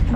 In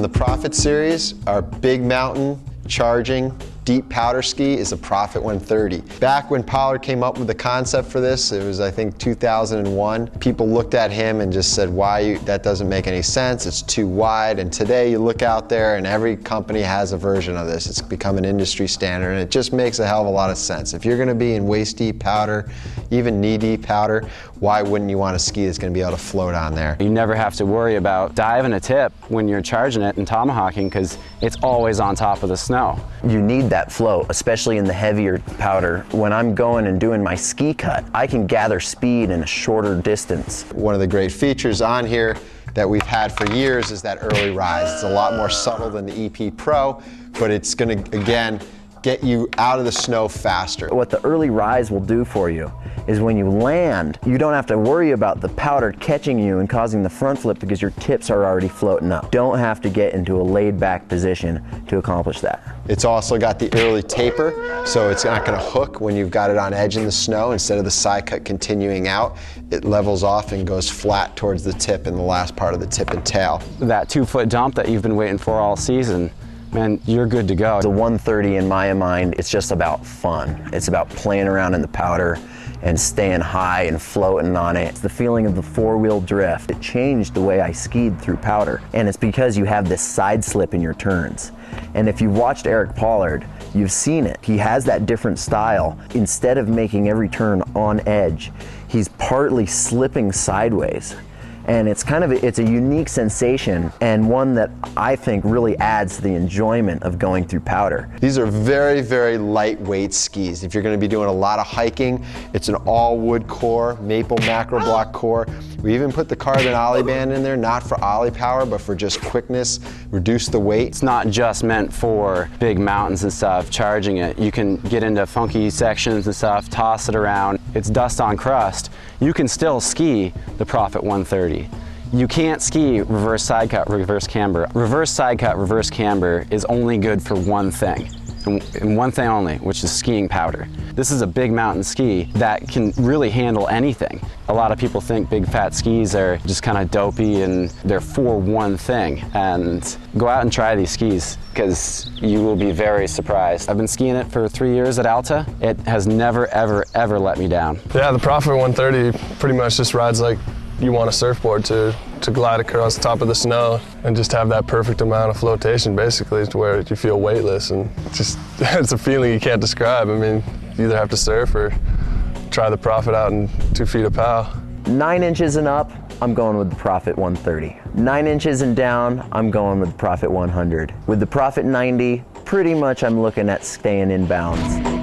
the Prophet series, our big mountain charging deep powder ski is a Prophet 130. Back when Pollard came up with the concept for this, it was I think 2001, people looked at him and just said, that doesn't make any sense, it's too wide. And today you look out there and every company has a version of this. It's become an industry standard and it just makes a hell of a lot of sense. If you're gonna be in waist deep powder, even knee deep powder, why wouldn't you want a ski that's gonna be able to float on there? You never have to worry about diving a tip when you're charging it and tomahawking because it's always on top of the snow. You need that flow, especially in the heavier powder. When I'm going and doing my ski cut, I can gather speed in a shorter distance. One of the great features on here that we've had for years is that early rise. It's a lot more subtle than the EP Pro, but it's gonna, again, get you out of the snow faster. What the early rise will do for you is when you land, you don't have to worry about the powder catching you and causing the front flip because your tips are already floating up. Don't have to get into a laid back position to accomplish that. It's also got the early taper, so it's not gonna hook when you've got it on edge in the snow. Instead of the side cut continuing out, it levels off and goes flat towards the tip in the last part of the tip and tail. That 2-foot dump that you've been waiting for all season, man, you're good to go. The 130 in my mind, it's just about fun. It's about playing around in the powder and staying high and floating on it. It's the feeling of the four-wheel drift. It changed the way I skied through powder. And it's because you have this side slip in your turns. And if you've watched Eric Pollard, you've seen it. He has that different style. Instead of making every turn on edge, he's partly slipping sideways. And it's a unique sensation and one that I think really adds to the enjoyment of going through powder. These are very, very lightweight skis. If you're gonna be doing a lot of hiking, it's an all wood core, maple macro block core. We even put the carbon ollie band in there, not for ollie power, but for just quickness, reduce the weight. It's not just meant for big mountains and stuff, charging it. You can get into funky sections and stuff, toss it around. It's dust on crust. You can still ski the Prophet 130. You can't ski reverse side cut, reverse camber. Reverse side cut, reverse camber is only good for one thing, and one thing only, which is skiing powder. This is a big mountain ski that can really handle anything. A lot of people think big fat skis are just kind of dopey and they're for one thing. And go out and try these skis because you will be very surprised. I've been skiing it for 3 years at Alta. It has never, ever, ever let me down. Yeah, the Prophet 130 pretty much just rides like you want a surfboard to glide across the top of the snow and just have that perfect amount of flotation basically to where you feel weightless, and it's a feeling you can't describe. I mean, you either have to surf or try the Prophet out in 2 feet of pow. 9 inches and up, I'm going with the Prophet 130. 9 inches and down, I'm going with the Prophet 100. With the Prophet 90, pretty much I'm looking at staying in bounds.